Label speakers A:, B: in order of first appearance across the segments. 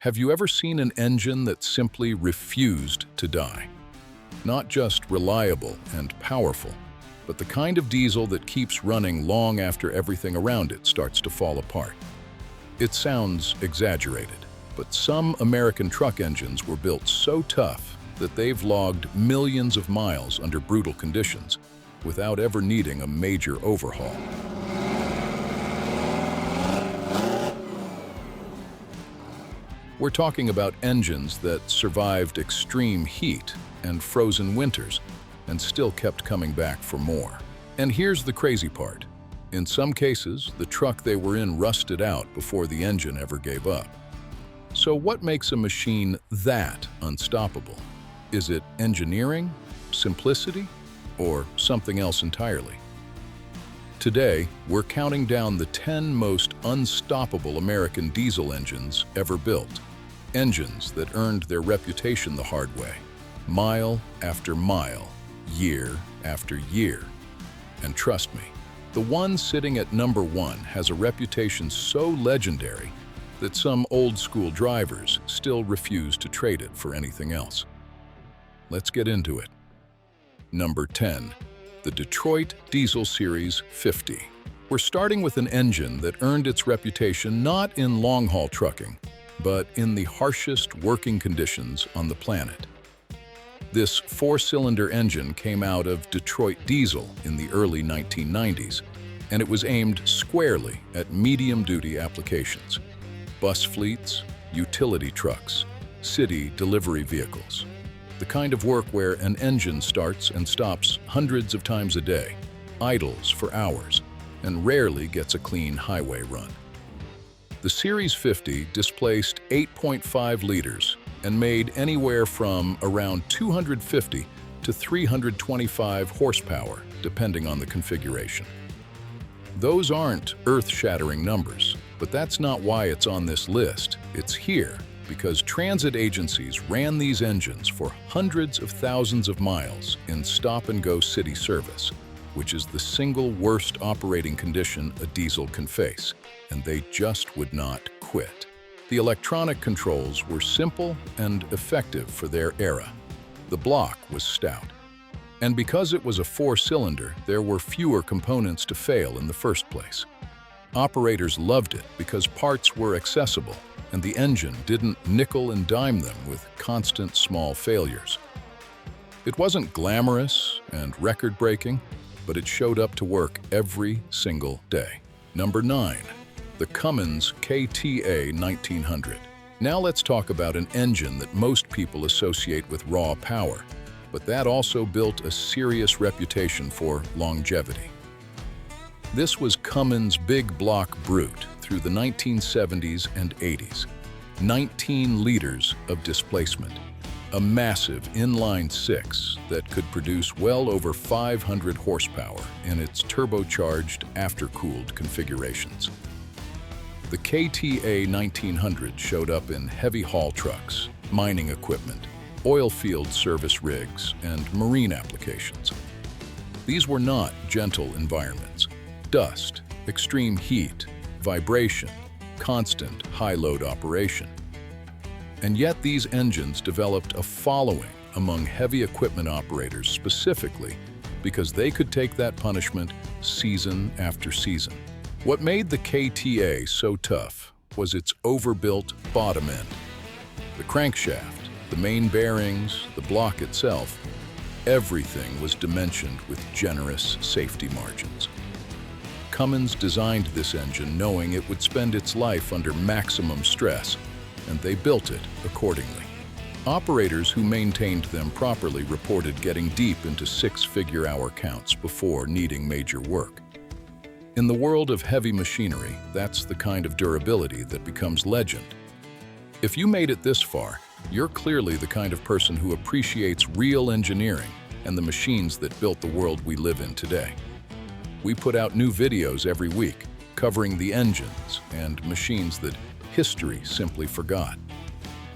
A: Have you ever seen an engine that simply refused to die? Not just reliable and powerful, but the kind of diesel that keeps running long after everything around it starts to fall apart. It sounds exaggerated, but some American truck engines were built so tough that they've logged millions of miles under brutal conditions without ever needing a major overhaul. We're talking about engines that survived extreme heat and frozen winters and still kept coming back for more. And here's the crazy part. In some cases, the truck they were in rusted out before the engine ever gave up. So what makes a machine that unstoppable? Is it engineering, simplicity, or something else entirely? Today, we're counting down the 10 most unstoppable American diesel engines ever built. Engines that earned their reputation the hard way, mile after mile, year after year. And trust me, the one sitting at number 1 has a reputation so legendary that some old-school drivers still refuse to trade it for anything else. Let's get into it. Number 10. The Detroit Diesel Series 50. We're starting with an engine that earned its reputation not in long-haul trucking, but in the harshest working conditions on the planet. This 4-cylinder engine came out of Detroit Diesel in the early 1990s, and it was aimed squarely at medium-duty applications: bus fleets, utility trucks, city delivery vehicles. The kind of work where an engine starts and stops hundreds of times a day, idles for hours, and rarely gets a clean highway run. The Series 50 displaced 8.5 liters and made anywhere from around 250 to 325 horsepower, depending on the configuration. Those aren't earth-shattering numbers, but that's not why it's on this list. It's here because transit agencies ran these engines for hundreds of thousands of miles in stop-and-go city service, which is the single worst operating condition a diesel can face, and they just would not quit. The electronic controls were simple and effective for their era. The block was stout. And because it was a 4-cylinder, there were fewer components to fail in the first place. Operators loved it because parts were accessible, and the engine didn't nickel and dime them with constant small failures. It wasn't glamorous and record-breaking, but it showed up to work every single day. Number 9. The Cummins KTA1900. Now let's talk about an engine that most people associate with raw power, but that also built a serious reputation for longevity. This was Cummins' big block brute through the 1970s and 80s. 19 liters of displacement. A massive inline-six that could produce well over 500 horsepower in its turbocharged, after-cooled configurations. The KTA1900 showed up in heavy haul trucks, mining equipment, oil field service rigs, and marine applications. These were not gentle environments. Dust, extreme heat, vibration, constant high-load operation. And yet these engines developed a following among heavy equipment operators specifically because they could take that punishment season after season. What made the KTA so tough was its overbuilt bottom end. The crankshaft, the main bearings, the block itself, everything was dimensioned with generous safety margins. Cummins designed this engine knowing it would spend its life under maximum stress, and they built it accordingly. Operators who maintained them properly reported getting deep into 6-figure hour counts before needing major work. In the world of heavy machinery, that's the kind of durability that becomes legend. If you made it this far, you're clearly the kind of person who appreciates real engineering and the machines that built the world we live in today. We put out new videos every week, covering the engines and machines that history simply forgot.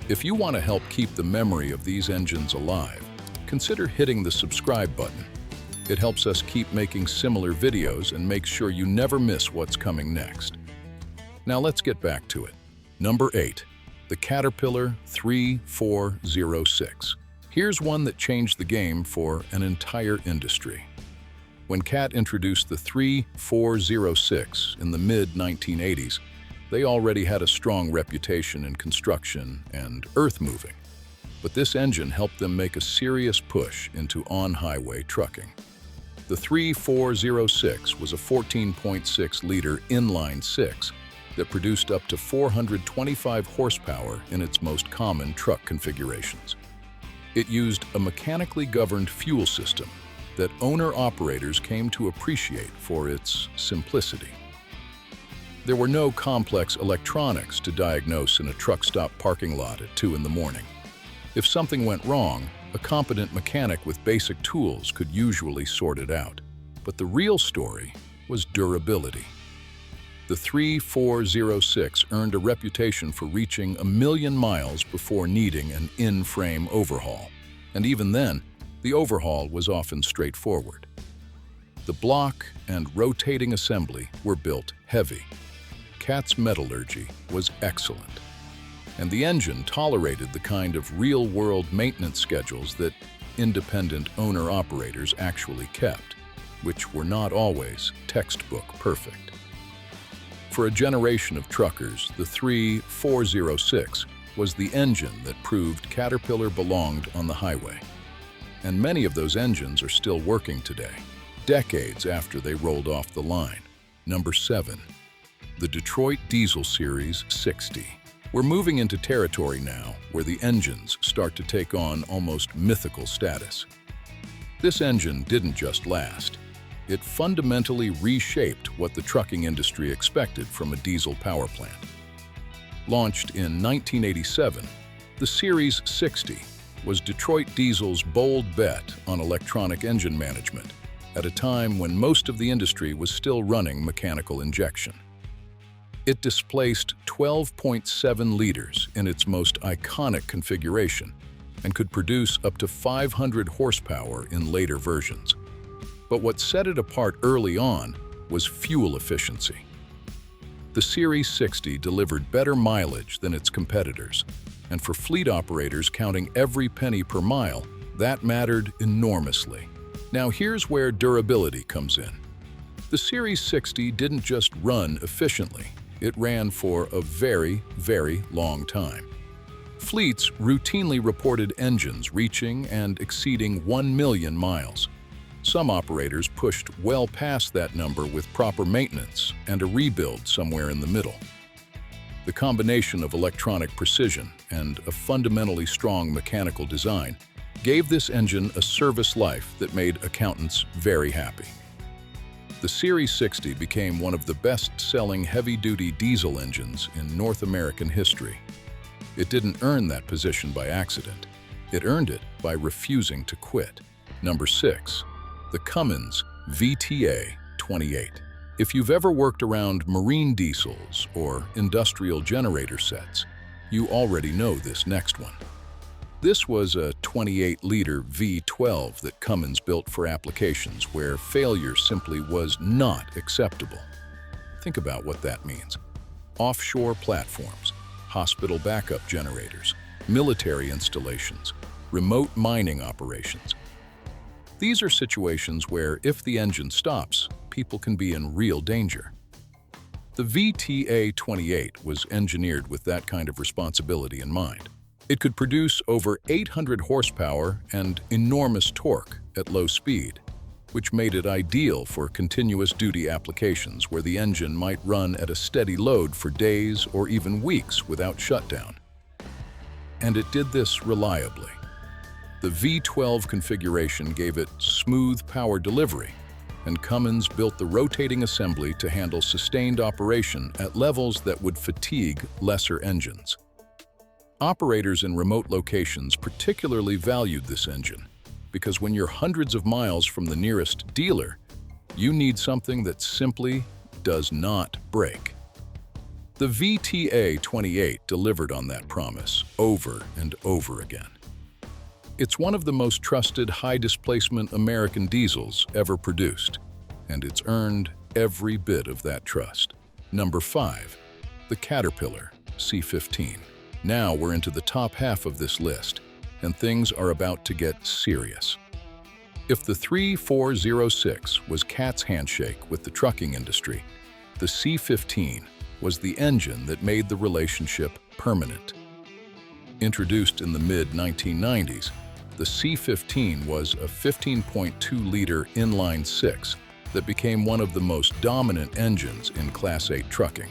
A: If you want to help keep the memory of these engines alive, consider hitting the subscribe button. It helps us keep making similar videos and makes sure you never miss what's coming next. Now let's get back to it. Number 8. the Caterpillar 3406. Here's one that changed the game for an entire industry. When Cat introduced the 3406 in the mid-1980s, they already had a strong reputation in construction and earth-moving. But this engine helped them make a serious push into on-highway trucking. The 3406 was a 14.6-liter inline-six that produced up to 425 horsepower in its most common truck configurations. It used a mechanically governed fuel system that owner-operators came to appreciate for its simplicity. There were no complex electronics to diagnose in a truck stop parking lot at 2 in the morning. If something went wrong, a competent mechanic with basic tools could usually sort it out. But the real story was durability. The 3406 earned a reputation for reaching 1,000,000 miles before needing an in-frame overhaul. And even then, the overhaul was often straightforward. The block and rotating assembly were built heavy. Cat's metallurgy was excellent. And the engine tolerated the kind of real-world maintenance schedules that independent owner-operators actually kept, which were not always textbook perfect. For a generation of truckers, the 3406 was the engine that proved Caterpillar belonged on the highway. And many of those engines are still working today, decades after they rolled off the line. Number 7. The Detroit Diesel Series 60. We're moving into territory now where the engines start to take on almost mythical status. This engine didn't just last. It fundamentally reshaped what the trucking industry expected from a diesel power plant. Launched in 1987, the Series 60 was Detroit Diesel's bold bet on electronic engine management at a time when most of the industry was still running mechanical injection. It displaced 12.7 liters in its most iconic configuration and could produce up to 500 horsepower in later versions. But what set it apart early on was fuel efficiency. The Series 60 delivered better mileage than its competitors, and for fleet operators counting every penny per mile, that mattered enormously. Now here's where durability comes in. The Series 60 didn't just run efficiently, it ran for a very, very long time. Fleets routinely reported engines reaching and exceeding 1,000,000 miles. Some operators pushed well past that number with proper maintenance and a rebuild somewhere in the middle. The combination of electronic precision and a fundamentally strong mechanical design gave this engine a service life that made accountants very happy. The Series 60 became one of the best-selling heavy-duty diesel engines in North American history. It didn't earn that position by accident. It earned it by refusing to quit. Number 6. The Cummins VTA28. If you've ever worked around marine diesels or industrial generator sets, you already know this next one. This was a 28-liter V12 that Cummins built for applications where failure simply was not acceptable. Think about what that means. Offshore platforms, hospital backup generators, military installations, remote mining operations. These are situations where if the engine stops, people can be in real danger. The VTA28 was engineered with that kind of responsibility in mind. It could produce over 800 horsepower and enormous torque at low speed, which made it ideal for continuous duty applications where the engine might run at a steady load for days or even weeks without shutdown. And it did this reliably. The V12 configuration gave it smooth power delivery, and Cummins built the rotating assembly to handle sustained operation at levels that would fatigue lesser engines. Operators in remote locations particularly valued this engine because when you're hundreds of miles from the nearest dealer, you need something that simply does not break. The VTA28 delivered on that promise over and over again. It's one of the most trusted high-displacement American diesels ever produced, and it's earned every bit of that trust. Number 5. The Caterpillar C15. Now we're into the top half of this list, and things are about to get serious. If the 3406 was Cat's handshake with the trucking industry, the C15 was the engine that made the relationship permanent. Introduced in the mid-1990s, the C15 was a 15.2-liter inline-six that became one of the most dominant engines in Class 8 trucking.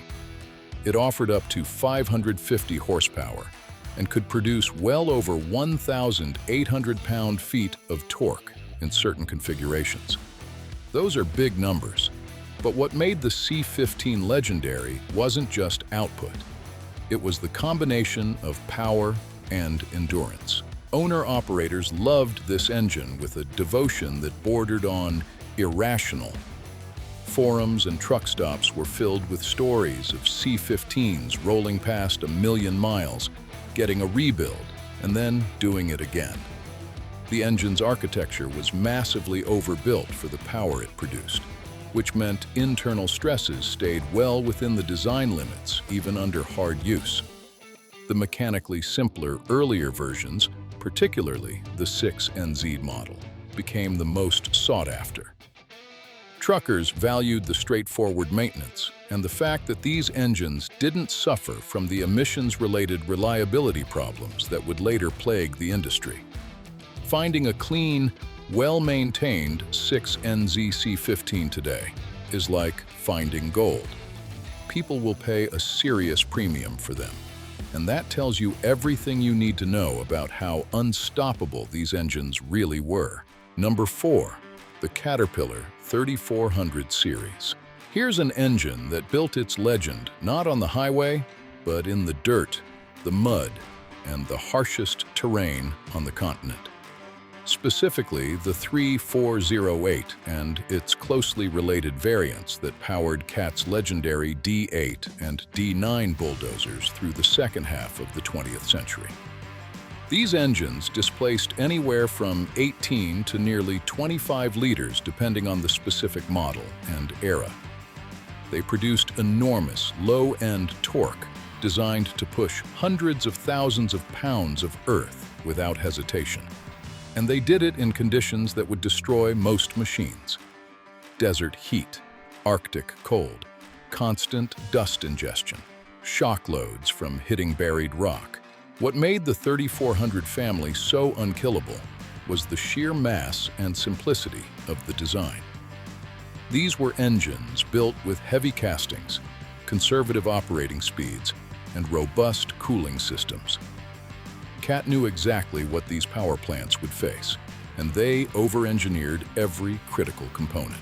A: It offered up to 550 horsepower and could produce well over 1,800 pound-feet of torque in certain configurations. Those are big numbers, but what made the C15 legendary wasn't just output. It was the combination of power and endurance. Owner-operators loved this engine with a devotion that bordered on irrational. Forums and truck stops were filled with stories of C15s rolling past 1,000,000 miles, getting a rebuild, and then doing it again. The engine's architecture was massively overbuilt for the power it produced, which meant internal stresses stayed well within the design limits, even under hard use. The mechanically simpler earlier versions, particularly the 6NZ model, became the most sought after. Truckers valued the straightforward maintenance and the fact that these engines didn't suffer from the emissions-related reliability problems that would later plague the industry. Finding a clean, well-maintained 6NZ C15 today is like finding gold. People will pay a serious premium for them, and that tells you everything you need to know about how unstoppable these engines really were. Number 4. The Caterpillar 3400 series. Here's an engine that built its legend not on the highway, but in the dirt, the mud, and the harshest terrain on the continent. Specifically, the 3408 and its closely related variants that powered Cat's legendary D8 and D9 bulldozers through the second half of the 20th century. These engines displaced anywhere from 18 to nearly 25 liters depending on the specific model and era. They produced enormous low-end torque designed to push hundreds of thousands of pounds of earth without hesitation. And they did it in conditions that would destroy most machines. Desert heat, Arctic cold, constant dust ingestion, shock loads from hitting buried rock. What made the 3400 family so unkillable was the sheer mass and simplicity of the design. These were engines built with heavy castings, conservative operating speeds, and robust cooling systems. Cat knew exactly what these power plants would face, and they over-engineered every critical component.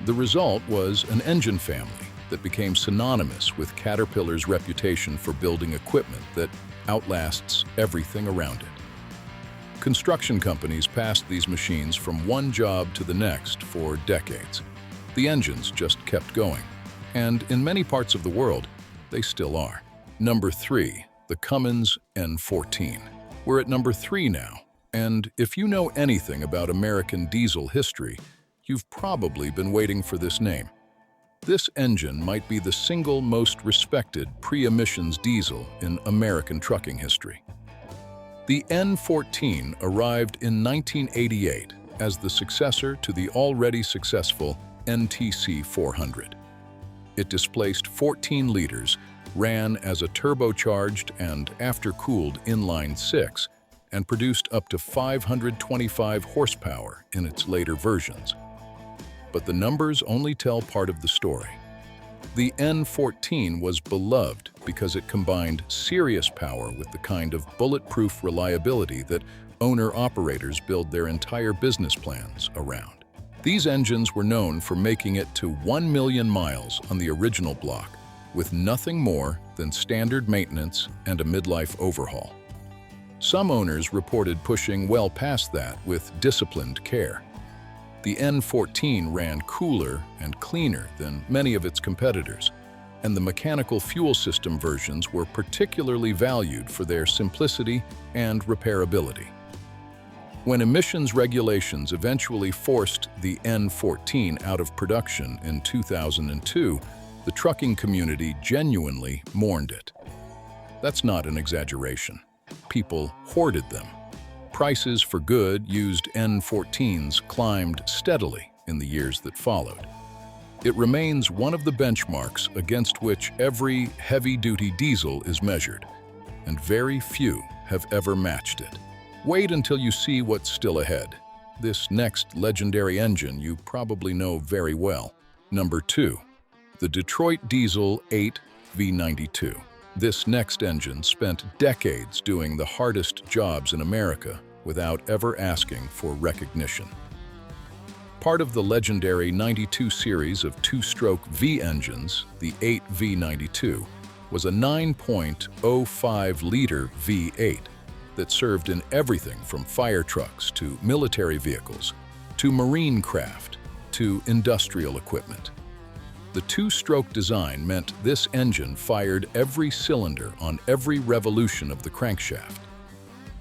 A: The result was an engine family that became synonymous with Caterpillar's reputation for building equipment that outlasts everything around it. Construction companies passed these machines from one job to the next for decades. The engines just kept going, and in many parts of the world, they still are. Number 3. The Cummins N14. We're at number 3 now, and if you know anything about American diesel history, you've probably been waiting for this name. This engine might be the single most respected pre-emissions diesel in American trucking history. The N14 arrived in 1988 as the successor to the already successful NTC 400. It displaced 14 liters, ran as a turbocharged and after-cooled inline-six, and produced up to 525 horsepower in its later versions. But the numbers only tell part of the story. The N14 was beloved because it combined serious power with the kind of bulletproof reliability that owner-operators build their entire business plans around. These engines were known for making it to 1,000,000 miles on the original block, with nothing more than standard maintenance and a midlife overhaul. Some owners reported pushing well past that with disciplined care. The N14 ran cooler and cleaner than many of its competitors, and the mechanical fuel system versions were particularly valued for their simplicity and repairability. When emissions regulations eventually forced the N14 out of production in 2002, the trucking community genuinely mourned it. That's not an exaggeration. People hoarded them. Prices for good, used N14s climbed steadily in the years that followed. It remains one of the benchmarks against which every heavy-duty diesel is measured, and very few have ever matched it. Wait until you see what's still ahead. This next legendary engine you probably know very well. Number 2. The Detroit Diesel 8 V92. This next engine spent decades doing the hardest jobs in America without ever asking for recognition. Part of the legendary 92 series of two-stroke V engines, the 8 V92 was a 9.05-liter V8 that served in everything from fire trucks to military vehicles, to marine craft, to industrial equipment. The two-stroke design meant this engine fired every cylinder on every revolution of the crankshaft,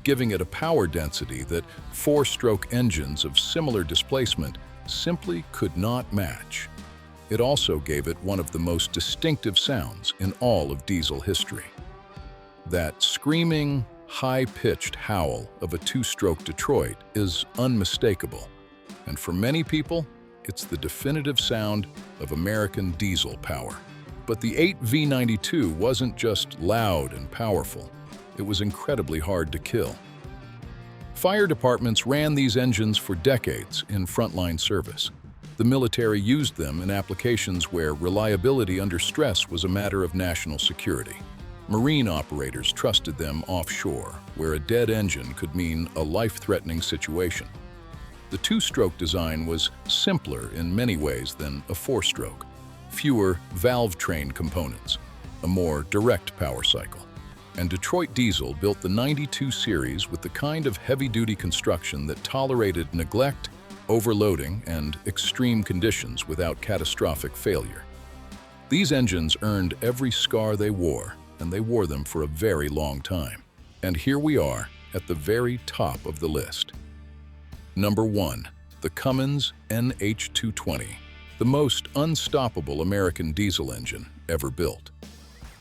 A: giving it a power density that four-stroke engines of similar displacement simply could not match. It also gave it one of the most distinctive sounds in all of diesel history. That screaming, high-pitched howl of a two-stroke Detroit is unmistakable, and for many people, it's the definitive sound of American diesel power. But the 8 V92 wasn't just loud and powerful, it was incredibly hard to kill. Fire departments ran these engines for decades in frontline service. The military used them in applications where reliability under stress was a matter of national security. Marine operators trusted them offshore, where a dead engine could mean a life-threatening situation. The two-stroke design was simpler in many ways than a four-stroke. Fewer valve-train components, a more direct power cycle. And Detroit Diesel built the 92 series with the kind of heavy-duty construction that tolerated neglect, overloading, and extreme conditions without catastrophic failure. These engines earned every scar they wore, and they wore them for a very long time. And here we are, at the very top of the list. Number 1. The Cummins NH220, the most unstoppable American diesel engine ever built.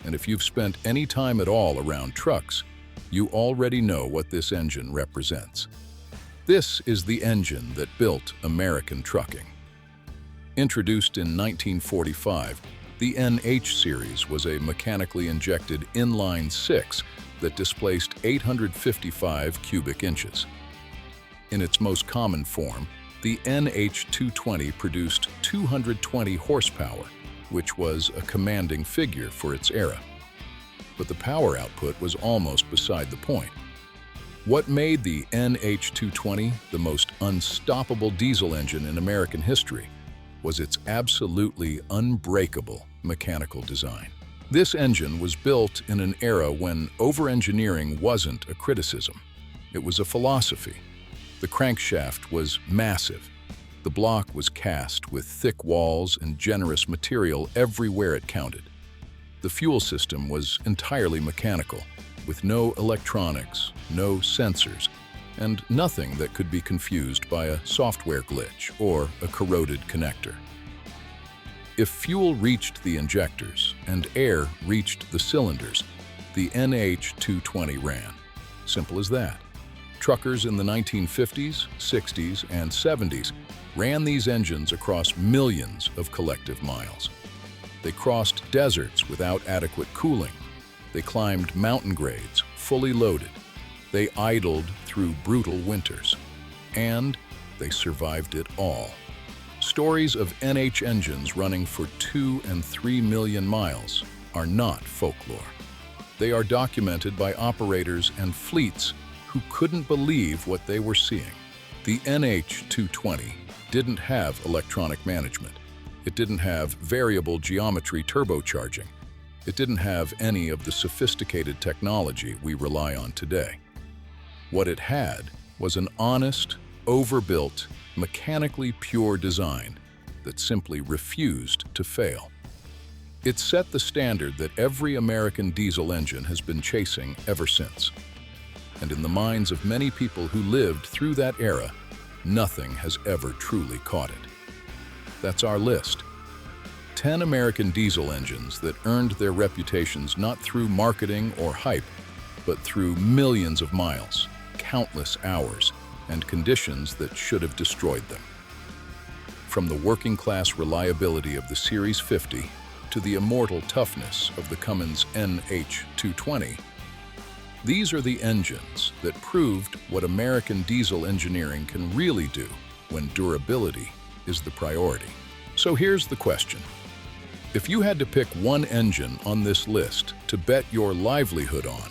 A: And if you've spent any time at all around trucks, you already know what this engine represents. This is the engine that built American trucking. Introduced in 1945, the NH series was a mechanically injected inline-six that displaced 855 cubic inches. In its most common form, the NH220 produced 220 horsepower, which was a commanding figure for its era. But the power output was almost beside the point. What made the NH220 the most unstoppable diesel engine in American history was its absolutely unbreakable mechanical design. This engine was built in an era when over-engineering wasn't a criticism. It was a philosophy. The crankshaft was massive. The block was cast with thick walls and generous material everywhere it counted. The fuel system was entirely mechanical, with no electronics, no sensors, and nothing that could be confused by a software glitch or a corroded connector. If fuel reached the injectors and air reached the cylinders, the NH220 ran. Simple as that. Truckers in the 1950s, 60s, and 70s ran these engines across millions of collective miles. They crossed deserts without adequate cooling. They climbed mountain grades, fully loaded. They idled through brutal winters. And they survived it all. Stories of NH engines running for 2 and 3 million miles are not folklore. They are documented by operators and fleets who couldn't believe what they were seeing. The NH220 didn't have electronic management. It didn't have variable geometry turbocharging. It didn't have any of the sophisticated technology we rely on today. What it had was an honest, overbuilt, mechanically pure design that simply refused to fail. It set the standard that every American diesel engine has been chasing ever since. And in the minds of many people who lived through that era, nothing has ever truly caught it. That's our list. 10 American diesel engines that earned their reputations not through marketing or hype, but through millions of miles, countless hours, and conditions that should have destroyed them. From the working-class reliability of the Series 50 to the immortal toughness of the Cummins NH220, these are the engines that proved what American diesel engineering can really do when durability is the priority. So here's the question. If you had to pick one engine on this list to bet your livelihood on,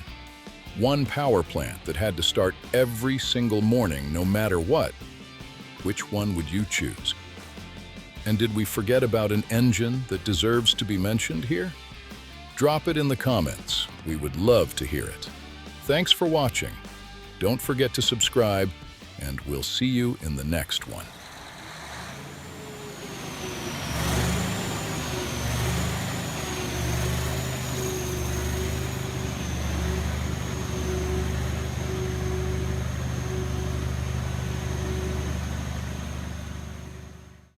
A: one power plant that had to start every single morning no matter what, which one would you choose? And did we forget about an engine that deserves to be mentioned here? Drop it in the comments. We would love to hear it. Thanks for watching. Don't forget to subscribe, and we'll see you in the next one.